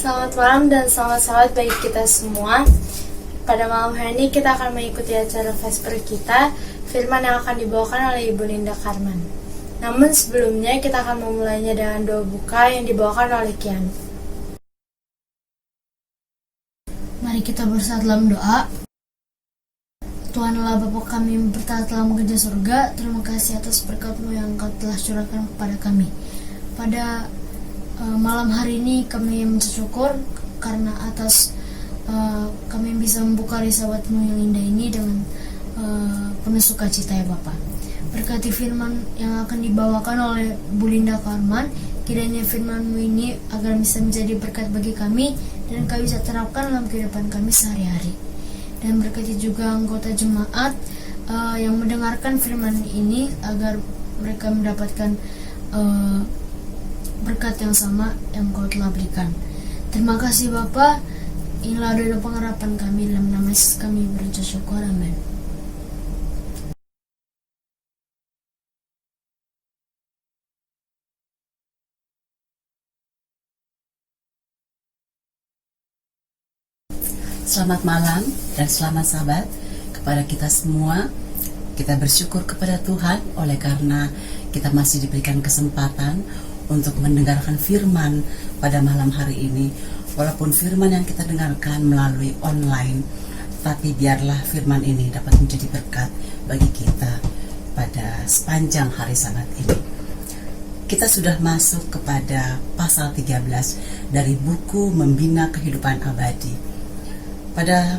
Selamat malam dan selamat sahabat bagi kita semua. Pada malam hari ini kita akan mengikuti acara Vesper kita, firman yang akan dibawakan oleh Ibu Linda Karman. Namun sebelumnya kita akan memulainya dengan doa buka yang dibawakan oleh Kian. Mari kita bersatu dalam doa. Tuhan Allah Bapa kami yang bertaat dalam kerja surga, terima kasih atas berkat-Mu yang Engkau telah curahkan kepada kami. Pada malam hari ini kami bersyukur karena atas kami bisa membuka risabat-Mu yang indah ini dengan penuh sukacita ya Bapa. Berkati firman yang akan dibawakan oleh Bu Linda Karman, kiranya firman-Mu ini agar bisa menjadi berkat bagi kami dan kami bisa terapkan dalam kehidupan kami sehari-hari. Dan berkati juga anggota jemaat yang mendengarkan firman ini agar mereka mendapatkan berkat yang sama yang Kau telah berikan. Terima kasih Bapa. Inilah doa pengharapan kami, dalam nama Yesus kami berucap syukur, amin. Selamat malam dan selamat sahabat kepada kita semua. Kita bersyukur kepada Tuhan oleh karena kita masih diberikan kesempatan untuk mendengarkan firman pada malam hari ini. Walaupun firman yang kita dengarkan melalui online, tapi biarlah firman ini dapat menjadi berkat bagi kita pada sepanjang hari Sabat ini. Kita sudah masuk kepada pasal 13 dari buku Membina Kehidupan Abadi. Pada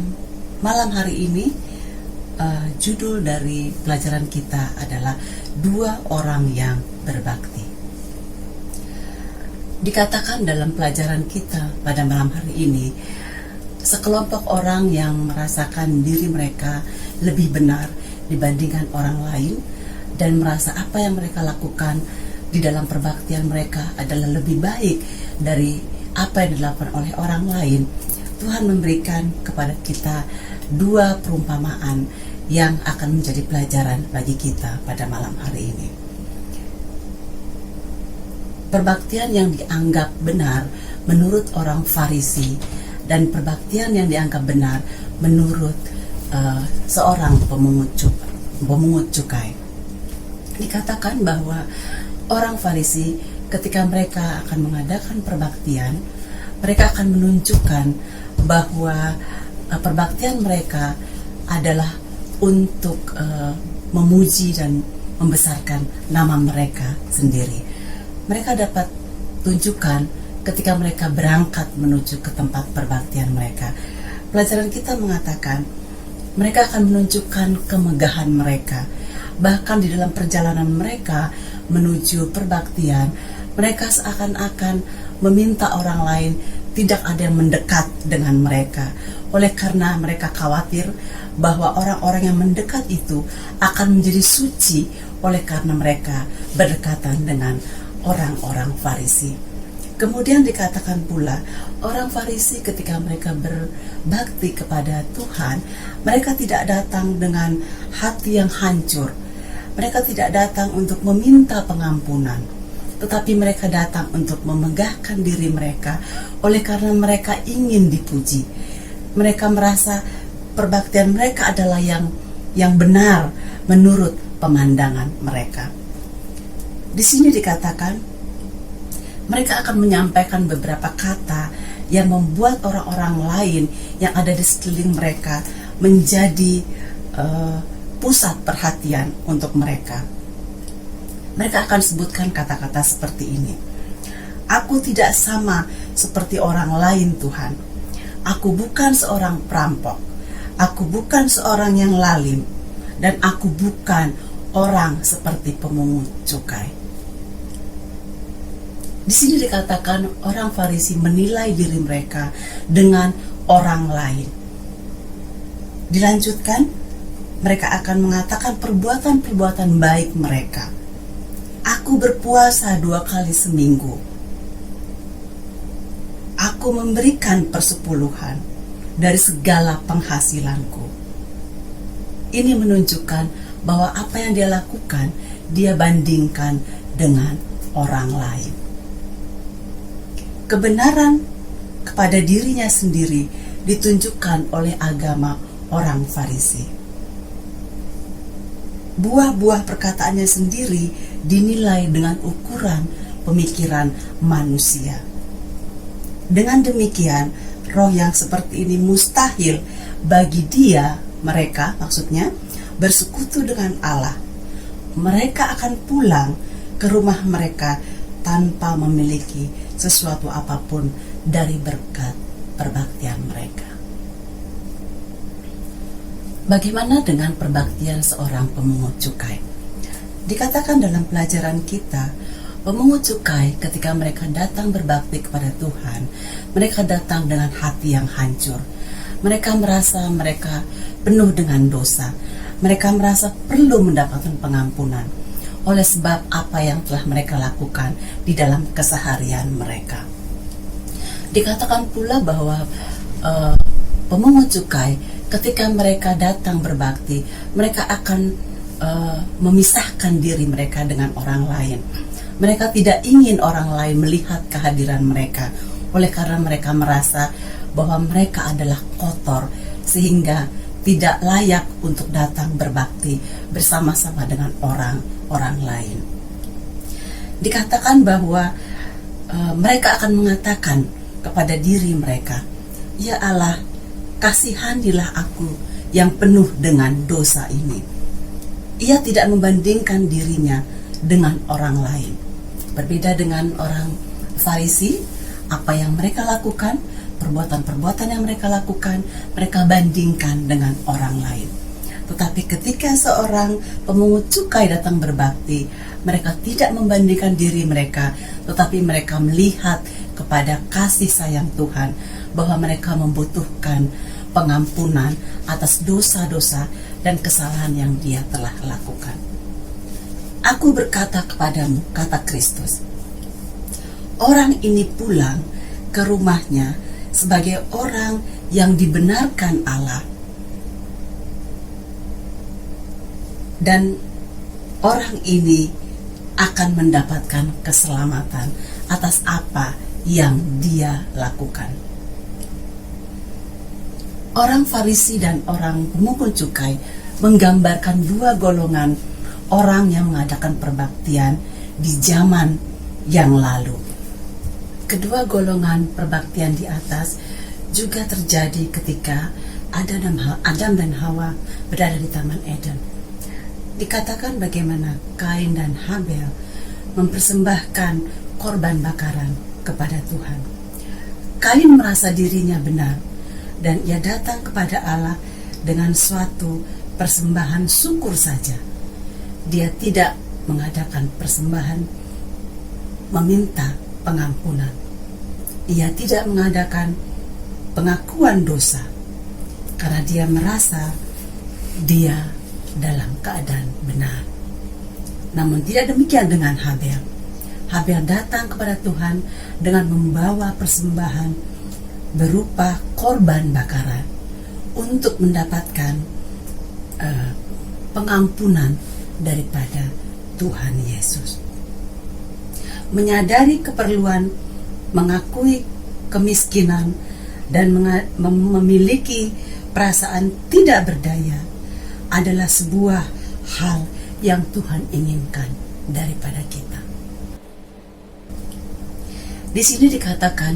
malam hari ini, judul dari pelajaran kita adalah Dua Orang yang Berbakti. Dikatakan dalam pelajaran kita pada malam hari ini, sekelompok orang yang merasakan diri mereka lebih benar dibandingkan orang lain dan merasa apa yang mereka lakukan di dalam perbaktian mereka adalah lebih baik dari apa yang dilakukan oleh orang lain. Tuhan memberikan kepada kita dua perumpamaan yang akan menjadi pelajaran bagi kita pada malam hari ini. Perbaktian yang dianggap benar menurut orang Farisi dan perbaktian yang dianggap benar menurut seorang pemungut cukai. Dikatakan bahwa orang Farisi ketika mereka akan mengadakan perbaktian, mereka akan menunjukkan bahwa perbaktian mereka adalah untuk memuji dan membesarkan nama mereka sendiri. Mereka dapat tunjukkan ketika mereka berangkat menuju ke tempat perbaktian mereka. Pelajaran kita mengatakan mereka akan menunjukkan kemegahan mereka. Bahkan di dalam perjalanan mereka menuju perbaktian, mereka seakan-akan meminta orang lain tidak ada yang mendekat dengan mereka, oleh karena mereka khawatir bahwa orang-orang yang mendekat itu akan menjadi suci oleh karena mereka berdekatan dengan orang-orang Farisi. Kemudian dikatakan pula, orang Farisi ketika mereka berbakti kepada Tuhan, mereka tidak datang dengan hati yang hancur. Mereka tidak datang untuk meminta pengampunan, tetapi mereka datang untuk memegahkan diri mereka oleh karena mereka ingin dipuji. Mereka merasa perbaktian mereka adalah yang benar menurut pemandangan mereka. Di sini dikatakan mereka akan menyampaikan beberapa kata yang membuat orang-orang lain yang ada di sekeliling mereka menjadi pusat perhatian untuk mereka. Mereka akan sebutkan kata-kata seperti ini. Aku tidak sama seperti orang lain, Tuhan. Aku bukan seorang perampok. Aku bukan seorang yang lalim. Dan aku bukan orang seperti pemungut cukai. Di sini dikatakan orang Farisi menilai diri mereka dengan orang lain. Dilanjutkan, mereka akan mengatakan perbuatan-perbuatan baik mereka. Aku berpuasa 2 kali seminggu. Aku memberikan persepuluhan dari segala penghasilanku. Ini menunjukkan bahwa apa yang dia lakukan, dia bandingkan dengan orang lain. Kebenaran kepada dirinya sendiri ditunjukkan oleh agama orang Farisi. Buah-buah perkataannya sendiri dinilai dengan ukuran pemikiran manusia. Dengan demikian, roh yang seperti ini mustahil bagi mereka maksudnya, bersekutu dengan Allah. Mereka akan pulang ke rumah mereka tanpa memiliki sesuatu apapun dari berkat perbaktian mereka. Bagaimana dengan perbaktian seorang pemungut cukai? Dikatakan dalam pelajaran kita, pemungut cukai ketika mereka datang berbakti kepada Tuhan, mereka datang dengan hati yang hancur. Mereka merasa mereka penuh dengan dosa. Mereka merasa perlu mendapatkan pengampunan oleh sebab apa yang telah mereka lakukan di dalam keseharian mereka. Dikatakan pula bahwa pemungut cukai ketika mereka datang berbakti, mereka akan memisahkan diri mereka dengan orang lain. Mereka tidak ingin orang lain melihat kehadiran mereka, oleh karena mereka merasa bahwa mereka adalah kotor, sehingga tidak layak untuk datang berbakti bersama-sama dengan orang lain. Dikatakan bahwa mereka akan mengatakan kepada diri mereka, "Ya Allah, kasihanilah aku yang penuh dengan dosa ini." Ia tidak membandingkan dirinya dengan orang lain. Berbeda dengan orang Farisi, apa yang mereka lakukan, perbuatan-perbuatan yang mereka lakukan, mereka bandingkan dengan orang lain. Tetapi ketika seorang pemungut cukai datang berbakti, mereka tidak membandingkan diri mereka, tetapi mereka melihat kepada kasih sayang Tuhan, bahwa mereka membutuhkan pengampunan atas dosa-dosa dan kesalahan yang dia telah lakukan. "Aku berkata kepadamu," kata Kristus, "orang ini pulang ke rumahnya sebagai orang yang dibenarkan Allah, dan orang ini akan mendapatkan keselamatan atas apa yang dia lakukan." Orang Farisi dan orang pemungut cukai menggambarkan dua golongan orang yang mengadakan perbaktian di zaman yang lalu. Kedua golongan perbaktian di atas juga terjadi ketika Adam dan Hawa berada di Taman Eden. Dikatakan bagaimana Kain dan Habel mempersembahkan korban bakaran kepada Tuhan. Kain merasa dirinya benar, dan ia datang kepada Allah dengan suatu persembahan syukur saja. Dia tidak mengadakan persembahan meminta pengampunan. Ia tidak mengadakan pengakuan dosa, karena dia merasa dia dalam keadaan benar. Namun tidak demikian dengan Habel. Habel datang kepada Tuhan dengan membawa persembahan berupa korban bakaran untuk mendapatkan pengampunan daripada Tuhan Yesus. Menyadari keperluan mengakui kemiskinan dan memiliki perasaan tidak berdaya adalah sebuah hal yang Tuhan inginkan daripada kita. Di sini dikatakan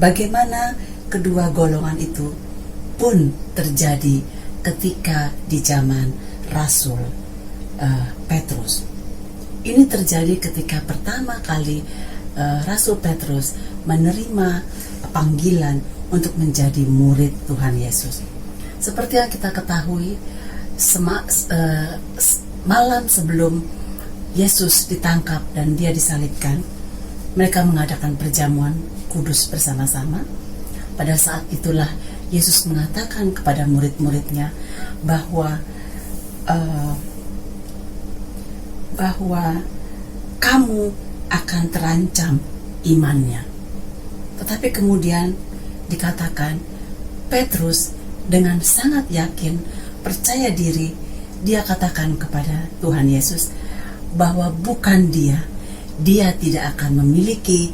bagaimana kedua golongan itu pun terjadi ketika di zaman Rasul Petrus. Ini terjadi ketika pertama kali Rasul Petrus menerima panggilan untuk menjadi murid Tuhan Yesus. Seperti yang kita ketahui, malam sebelum Yesus ditangkap dan dia disalibkan, mereka mengadakan perjamuan kudus bersama-sama. Pada saat itulah Yesus mengatakan kepada murid-muridnya bahwa kamu akan terancam imannya. Tetapi kemudian dikatakan Petrus dengan sangat yakin, percaya diri, dia katakan kepada Tuhan Yesus bahwa bukan dia tidak akan memiliki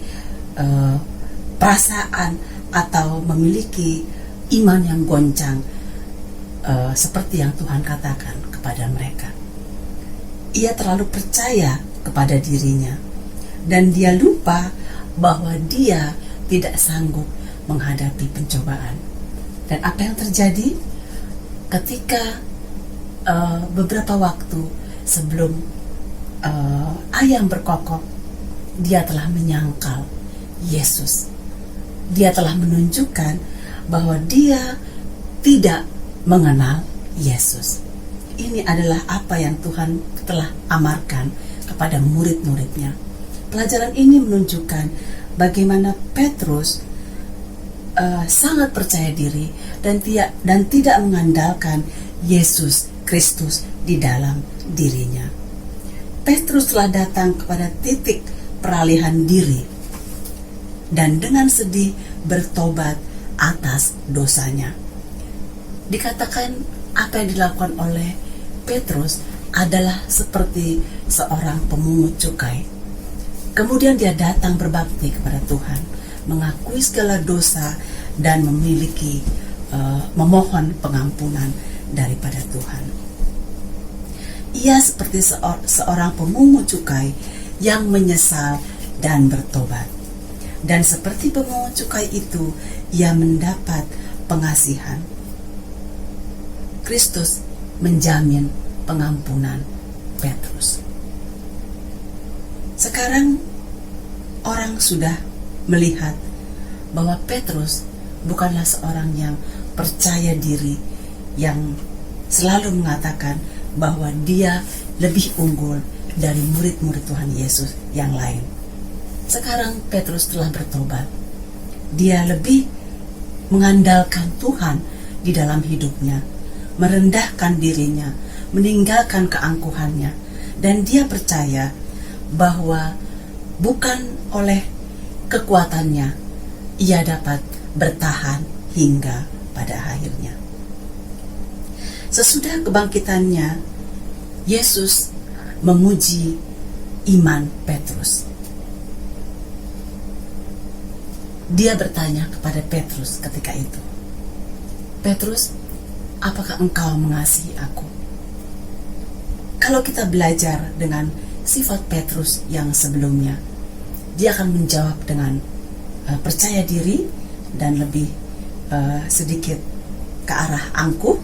perasaan atau memiliki iman yang goncang seperti yang Tuhan katakan kepada mereka. Ia terlalu percaya kepada dirinya dan dia lupa bahwa dia tidak sanggup menghadapi pencobaan. Dan apa yang terjadi ketika beberapa waktu sebelum ayam berkokok, dia telah menyangkal Yesus. Dia telah menunjukkan bahwa dia tidak mengenal Yesus. Ini adalah apa yang Tuhan telah amarkan kepada murid-muridnya. Pelajaran ini menunjukkan bagaimana Petrus sangat percaya diri dan tidak mengandalkan Yesus Kristus di dalam dirinya. Petrus telah datang kepada titik peralihan diri dan dengan sedih bertobat atas dosanya. Dikatakan apa yang dilakukan oleh Petrus adalah seperti seorang pemungut cukai. Kemudian dia datang berbakti kepada Tuhan, mengakui segala dosa dan memohon pengampunan daripada Tuhan. Ia seperti seorang pemungut cukai yang menyesal dan bertobat. Dan seperti pemungut cukai itu, ia mendapat pengasihan. Kristus menjamin pengampunan Petrus. Sekarang orang sudah melihat bahwa Petrus bukanlah seorang yang percaya diri, yang selalu mengatakan bahwa dia lebih unggul dari murid-murid Tuhan Yesus yang lain. Sekarang Petrus telah bertobat. Dia lebih mengandalkan Tuhan di dalam hidupnya, merendahkan dirinya, meninggalkan keangkuhannya, dan dia percaya bahwa bukan oleh kekuatannya ia dapat bertahan hingga pada akhirnya. Sesudah kebangkitannya, Yesus memuji iman Petrus. Dia bertanya kepada Petrus ketika itu, "Petrus, apakah engkau mengasihi aku?" Kalau kita belajar dengan sifat Petrus yang sebelumnya, dia akan menjawab dengan percaya diri dan lebih sedikit ke arah angkuh.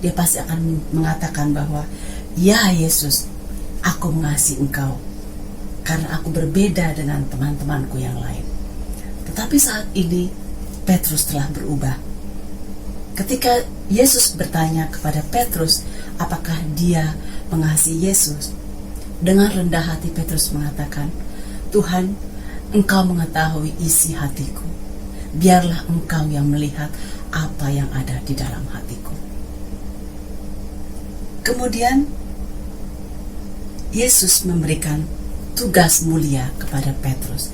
Dia pasti akan mengatakan bahwa, "Ya Yesus, aku mengasihi engkau karena aku berbeda dengan teman-temanku yang lain." Tetapi saat ini Petrus telah berubah. Ketika Yesus bertanya kepada Petrus apakah dia mengasihi Yesus, dengan rendah hati Petrus mengatakan, "Tuhan, engkau mengetahui isi hatiku. Biarlah engkau yang melihat apa yang ada di dalam hatiku." Kemudian Yesus memberikan tugas mulia kepada Petrus.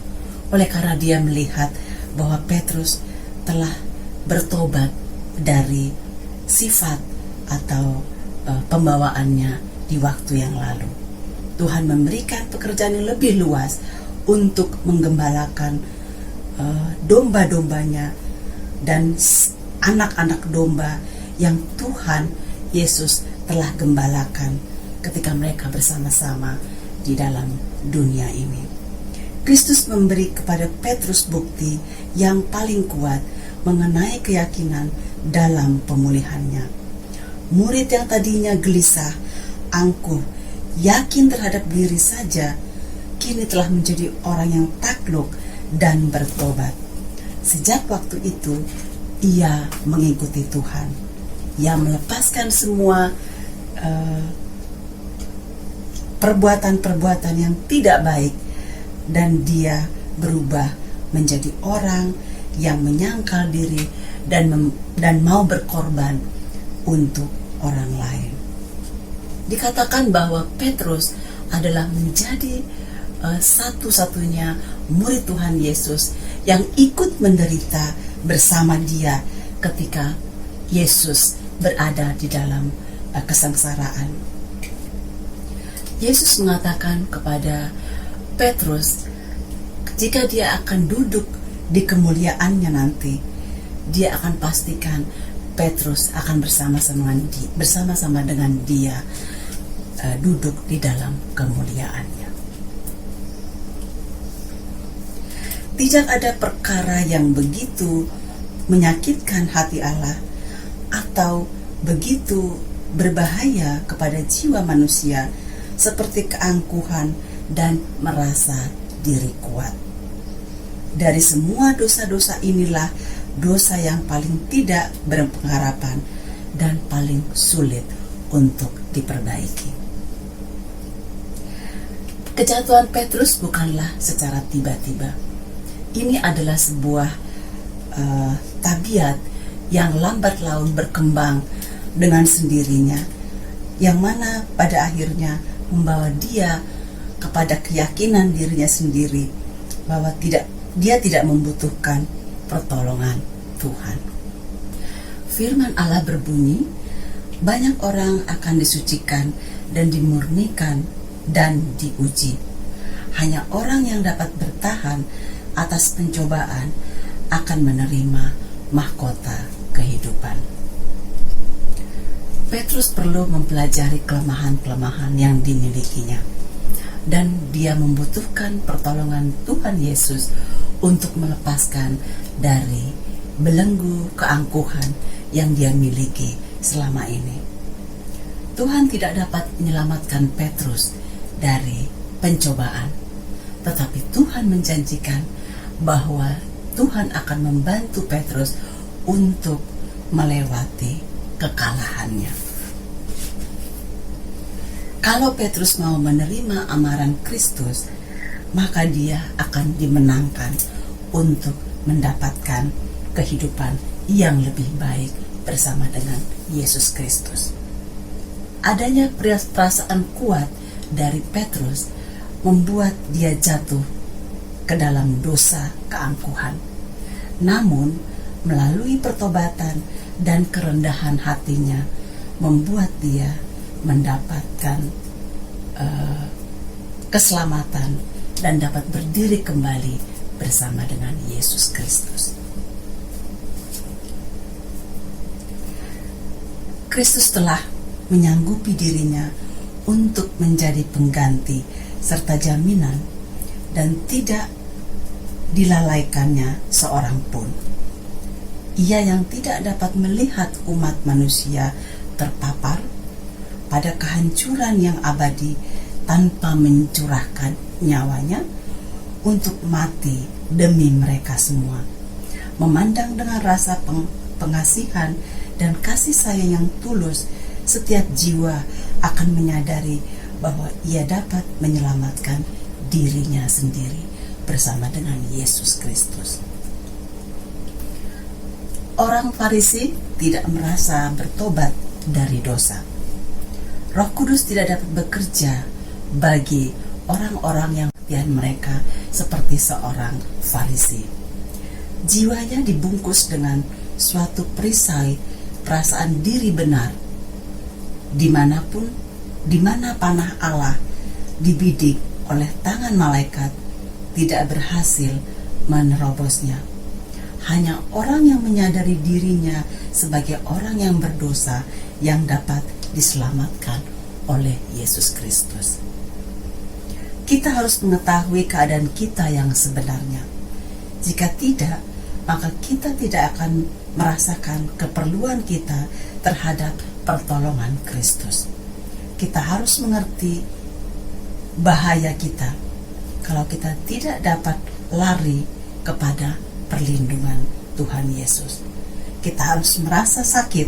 Oleh karena dia melihat bahwa Petrus telah bertobat dari sifat atau pembawaannya di waktu yang lalu. Tuhan memberikan pekerjaan yang lebih luas untuk menggembalakan domba-dombanya dan anak-anak domba yang Tuhan Yesus telah gembalakan ketika mereka bersama-sama di dalam dunia ini. Kristus memberi kepada Petrus bukti yang paling kuat mengenai keyakinan dalam pemulihannya. Murid yang tadinya gelisah, angkuh, yakin terhadap diri saja, kini telah menjadi orang yang takluk dan bertobat. Sejak waktu itu, ia mengikuti Tuhan. Ia melepaskan semua perbuatan-perbuatan yang tidak baik, dan dia berubah menjadi orang yang menyangkal diri dan mau berkorban untuk orang lain. Dikatakan bahwa Petrus adalah menjadi satu-satunya murid Tuhan Yesus yang ikut menderita bersama dia ketika Yesus berada di dalam kesengsaraan. Yesus mengatakan kepada Petrus, jika dia akan duduk di kemuliaannya nanti, dia akan pastikan Petrus akan bersama-sama dengan dia duduk di dalam kemuliaannya. Tidak ada perkara yang begitu menyakitkan hati Allah atau begitu berbahaya kepada jiwa manusia seperti keangkuhan dan merasa diri kuat. Dari semua dosa-dosa inilah dosa yang paling tidak berpengharapan dan paling sulit untuk diperbaiki. Kejatuhan Petrus bukanlah secara tiba-tiba. Ini adalah sebuah tabiat yang lambat laun berkembang dengan sendirinya, yang mana pada akhirnya membawa dia kepada keyakinan dirinya sendiri bahwa dia tidak membutuhkan pertolongan Tuhan. Firman Allah berbunyi, banyak orang akan disucikan dan dimurnikan dan diuji. Hanya orang yang dapat bertahan atas pencobaan akan menerima mahkota kehidupan. Petrus perlu mempelajari kelemahan-kelemahan yang dimilikinya, dan dia membutuhkan pertolongan Tuhan Yesus untuk melepaskan dari belenggu keangkuhan yang dia miliki selama ini. Tuhan tidak dapat menyelamatkan Petrus dari pencobaan, tetapi Tuhan menjanjikan bahwa Tuhan akan membantu Petrus untuk melewati kekalahannya. Kalau Petrus mau menerima amaran Kristus, maka dia akan dimenangkan untuk mendapatkan kehidupan yang lebih baik bersama dengan Yesus Kristus. Adanya perasaan kuat dari Petrus membuat dia jatuh ke dalam dosa keangkuhan. Namun, melalui pertobatan dan kerendahan hatinya, membuat dia mendapatkan keselamatan dan dapat berdiri kembali bersama dengan Yesus Kristus. Kristus telah menyanggupi dirinya untuk menjadi pengganti serta jaminan, dan tidak dilalaikannya seorang pun. Ia yang tidak dapat melihat umat manusia terpapar pada kehancuran yang abadi tanpa mencurahkan nyawanya untuk mati demi mereka semua. Memandang dengan rasa pengasihan dan kasih sayang yang tulus, setiap jiwa akan menyadari bahwa ia dapat menyelamatkan dirinya sendiri bersama dengan Yesus Kristus. Orang Farisi tidak merasa bertobat dari dosa. Roh Kudus tidak dapat bekerja bagi orang-orang yang mereka seperti seorang Farisi. Jiwanya dibungkus dengan suatu perisai perasaan diri benar. Di mana panah Allah dibidik oleh tangan malaikat tidak berhasil menerobosnya. Hanya orang yang menyadari dirinya sebagai orang yang berdosa yang dapat diselamatkan oleh Yesus Kristus. Kita harus mengetahui keadaan kita yang sebenarnya. Jika tidak, maka kita tidak akan merasakan keperluan kita terhadap pertolongan Kristus. Kita harus mengerti bahaya kita kalau kita tidak dapat lari kepada perlindungan Tuhan Yesus. Kita harus merasa sakit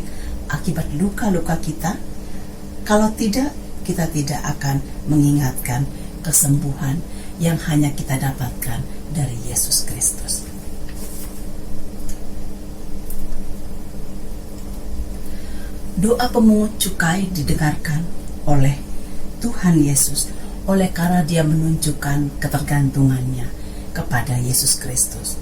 akibat luka-luka kita. Kalau tidak, kita tidak akan mengingatkan kesembuhan yang hanya kita dapatkan dari Yesus Kristus. Doa pemungut cukai didengarkan oleh Tuhan Yesus oleh karena dia menunjukkan ketergantungannya kepada Yesus Kristus.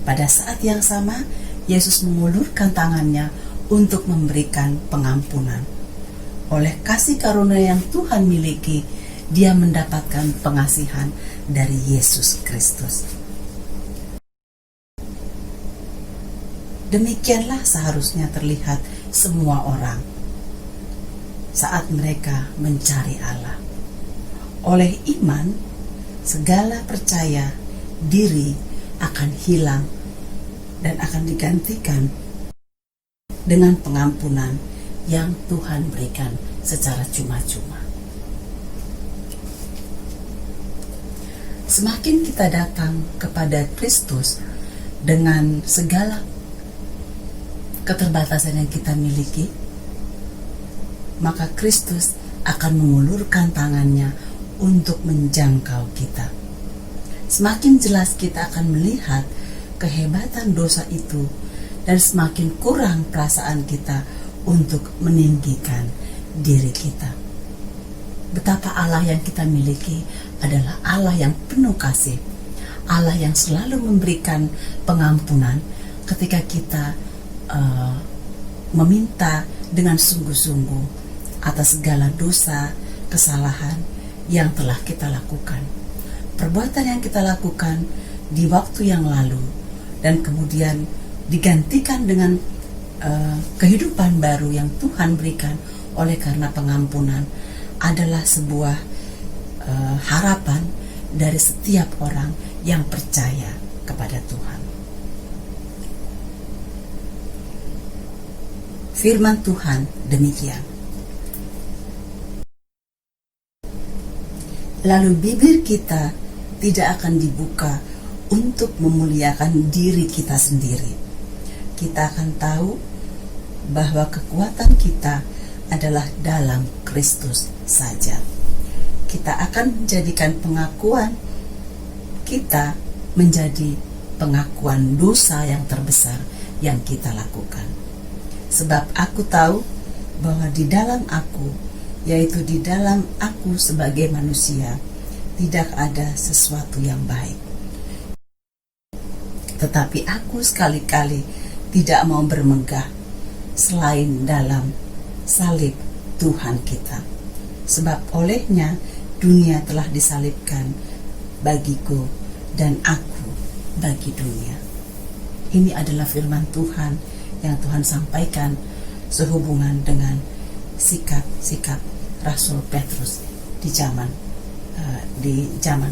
Pada saat yang sama, Yesus mengulurkan tangannya untuk memberikan pengampunan. Oleh kasih karunia yang Tuhan miliki, dia mendapatkan pengasihan dari Yesus Kristus. Demikianlah seharusnya terlihat semua orang saat mereka mencari Allah. Oleh iman, segala percaya diri akan hilang dan akan digantikan dengan pengampunan yang Tuhan berikan secara cuma-cuma. Semakin kita datang kepada Kristus dengan segala keterbatasan yang kita miliki, maka Kristus akan mengulurkan tangannya untuk menjangkau kita. Semakin jelas kita akan melihat kehebatan dosa itu, dan semakin kurang perasaan kita untuk meninggikan diri kita. Betapa Allah yang kita miliki adalah Allah yang penuh kasih, Allah yang selalu memberikan pengampunan ketika kita meminta dengan sungguh-sungguh atas segala dosa, kesalahan yang telah kita lakukan, perbuatan yang kita lakukan di waktu yang lalu, dan kemudian digantikan dengan kehidupan baru yang Tuhan berikan oleh karena pengampunan, adalah sebuah harapan dari setiap orang yang percaya kepada Tuhan. Firman Tuhan demikian. Lalu bibir kita tidak akan dibuka untuk memuliakan diri kita sendiri. Kita akan tahu bahwa kekuatan kita adalah dalam Kristus saja. Kita akan menjadikan pengakuan kita menjadi pengakuan dosa yang terbesar yang kita lakukan. Sebab aku tahu bahwa di dalam aku, yaitu di dalam aku sebagai manusia, tidak ada sesuatu yang baik. Tetapi aku sekali-kali tidak mau bermegah selain dalam salib Tuhan kita. Sebab olehnya dunia telah disalibkan bagiku dan aku bagi dunia. Ini adalah firman Tuhan yang Tuhan sampaikan sehubungan dengan sikap-sikap Rasul Petrus di zaman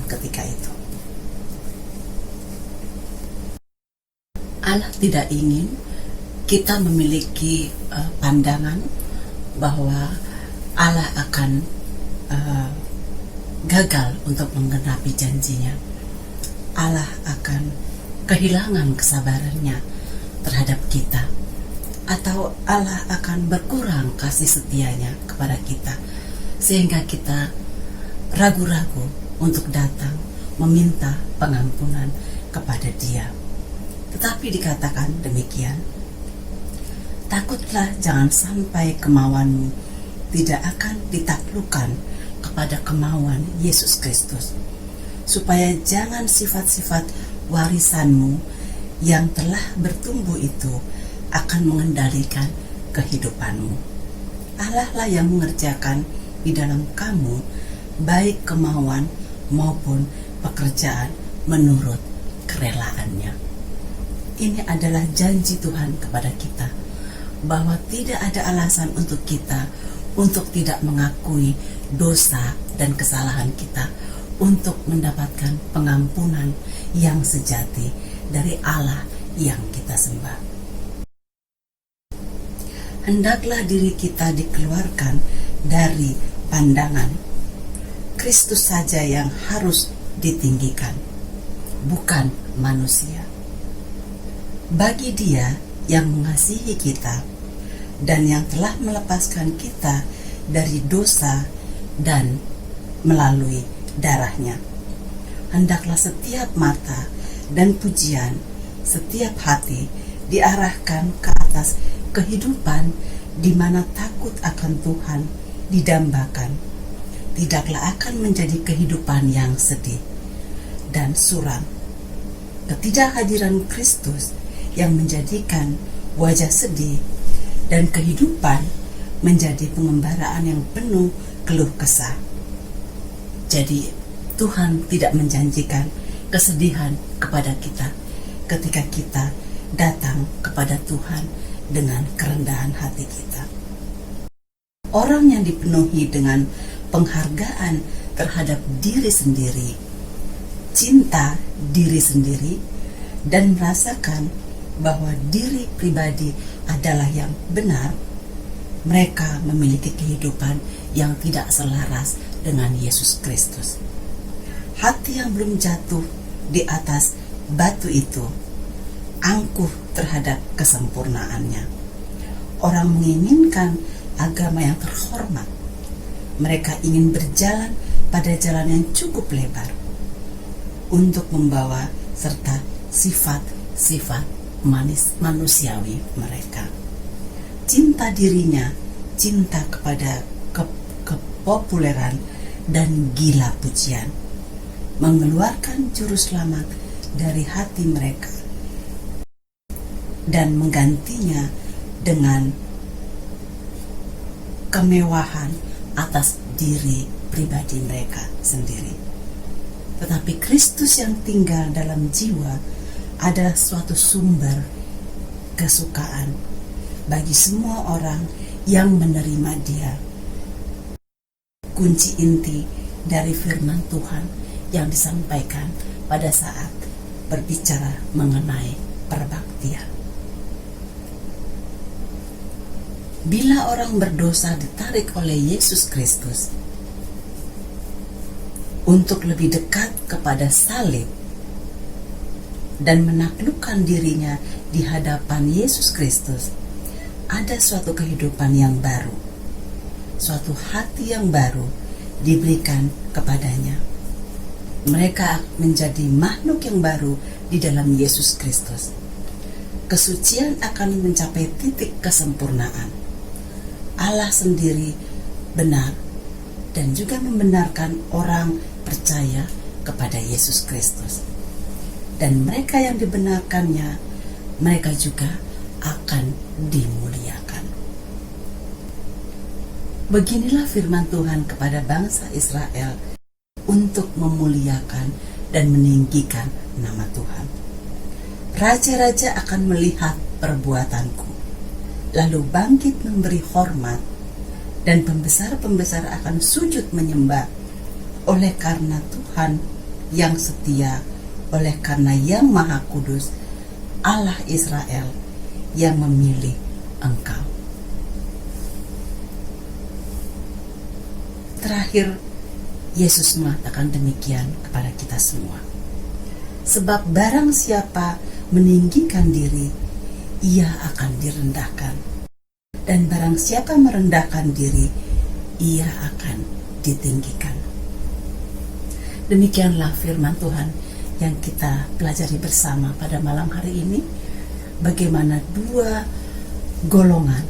ketika itu. Allah tidak ingin kita memiliki pandangan bahwa Allah akan gagal untuk menggenapi janjinya. Allah akan kehilangan kesabarannya terhadap kita, atau Allah akan berkurang kasih setianya kepada kita, sehingga kita ragu-ragu untuk datang meminta pengampunan kepada Dia. Tetapi dikatakan demikian, takutlah jangan sampai kemauanmu tidak akan ditaklukkan kepada kemauan Yesus Kristus, supaya jangan sifat-sifat warisanmu yang telah bertumbuh itu akan mengendalikan kehidupanmu. Allah lah yang mengerjakan di dalam kamu baik kemauan maupun pekerjaan menurut kerelaannya. Ini adalah janji Tuhan kepada kita, bahwa tidak ada alasan untuk kita untuk tidak mengakui dosa dan kesalahan kita, untuk mendapatkan pengampunan yang sejati dari Allah yang kita sembah. Hendaklah diri kita dikeluarkan dari pandangan Kristus saja yang harus ditinggikan, bukan manusia. Bagi Dia yang mengasihi kita dan yang telah melepaskan kita dari dosa dan melalui darahnya, hendaklah setiap mata dan pujian, setiap hati diarahkan ke atas kehidupan di mana takut akan Tuhan didambakan. Tidaklah akan menjadi kehidupan yang sedih dan suram. Ketidakhadiran Kristus yang menjadikan wajah sedih dan kehidupan menjadi pengembaraan yang penuh keluh kesah. Jadi Tuhan tidak menjanjikan kesedihan kepada kita ketika kita datang kepada Tuhan dengan kerendahan hati kita. Orang yang dipenuhi dengan penghargaan terhadap diri sendiri, cinta diri sendiri, dan merasakan bahwa diri pribadi adalah yang benar, mereka memiliki kehidupan yang tidak selaras dengan Yesus Kristus. Hati yang belum jatuh di atas batu itu angkuh terhadap kesempurnaannya. Orang menginginkan agama yang terhormat. Mereka ingin berjalan pada jalan yang cukup lebar untuk membawa serta sifat-sifat manusiawi mereka. Cinta dirinya, cinta kepada kepopuleran dan gila pujian, mengeluarkan juru selamat dari hati mereka dan menggantinya dengan kemewahan atas diri pribadi mereka sendiri. Tetapi Kristus yang tinggal dalam jiwa adalah suatu sumber kesukaan bagi semua orang yang menerima Dia. Kunci inti dari firman Tuhan yang disampaikan pada saat berbicara mengenai perbaktian. Bila orang berdosa ditarik oleh Yesus Kristus untuk lebih dekat kepada salib dan menaklukkan dirinya di hadapan Yesus Kristus, ada suatu kehidupan yang baru, suatu hati yang baru diberikan kepadanya. Mereka menjadi makhluk yang baru di dalam Yesus Kristus. Kesucian akan mencapai titik kesempurnaan. Allah sendiri benar dan juga membenarkan orang percaya kepada Yesus Kristus. Dan mereka yang dibenarkannya, mereka juga akan dimuliakan. Beginilah firman Tuhan kepada bangsa Israel untuk memuliakan dan meninggikan nama Tuhan. Raja-raja akan melihat perbuatanku, lalu bangkit memberi hormat, dan pembesar-pembesar akan sujud menyembah, oleh karena Tuhan yang setia, oleh karena yang Maha Kudus, Allah Israel yang memilih engkau. Terakhir, Yesus mengatakan demikian kepada kita semua. Sebab barang siapa meninggikan diri, ia akan direndahkan. Dan barang siapa merendahkan diri, ia akan ditinggikan. Demikianlah firman Tuhan yang kita pelajari bersama pada malam hari ini. Bagaimana dua golongan,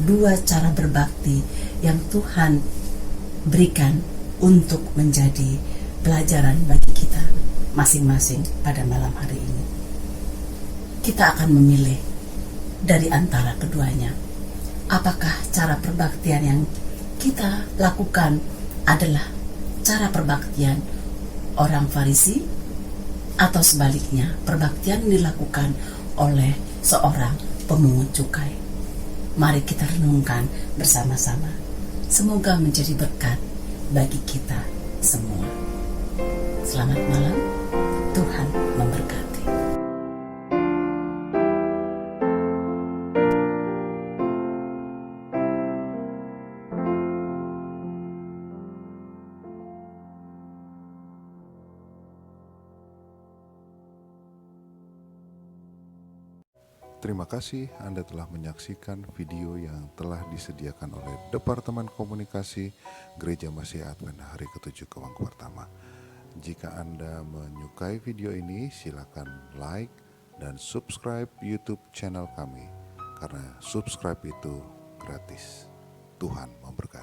dua cara berbakti yang Tuhan berikan untuk menjadi pelajaran bagi kita masing-masing pada malam hari ini. Kita akan memilih dari antara keduanya. Apakah cara perbaktian yang kita lakukan adalah cara perbaktian orang Farisi, atau sebaliknya perbaktian dilakukan oleh seorang pemungut cukai? Mari kita renungkan bersama-sama. Semoga menjadi berkat bagi kita semua. Selamat malam, Tuhan memberkati. Terima kasih Anda telah menyaksikan video yang telah disediakan oleh Departemen Komunikasi Gereja Masih Advent Hari ke-7 Kewang Pertama. Jika Anda menyukai video ini, silakan like dan subscribe YouTube channel kami, karena subscribe itu gratis. Tuhan memberkati.